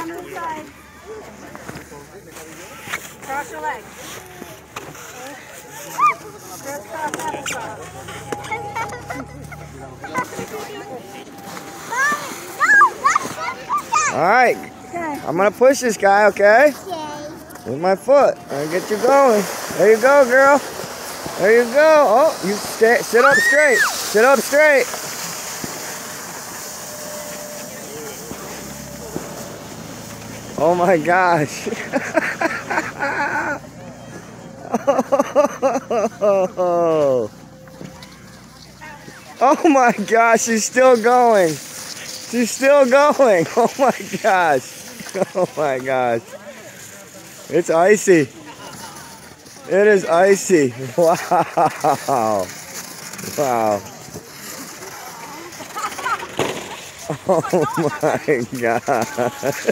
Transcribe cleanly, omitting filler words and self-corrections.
on this side. Cross your legs. Crisscross applesauce. All right. Okay. I'm gonna push this guy, okay? With my foot. I'll get you going. There you go, girl. There you go. Oh, you sit up straight. Sit up straight. Oh my gosh. Oh my gosh, she's still going. She's still going. Oh my gosh. Oh my gosh. It's icy. It is icy. Wow. Wow. Oh my gosh.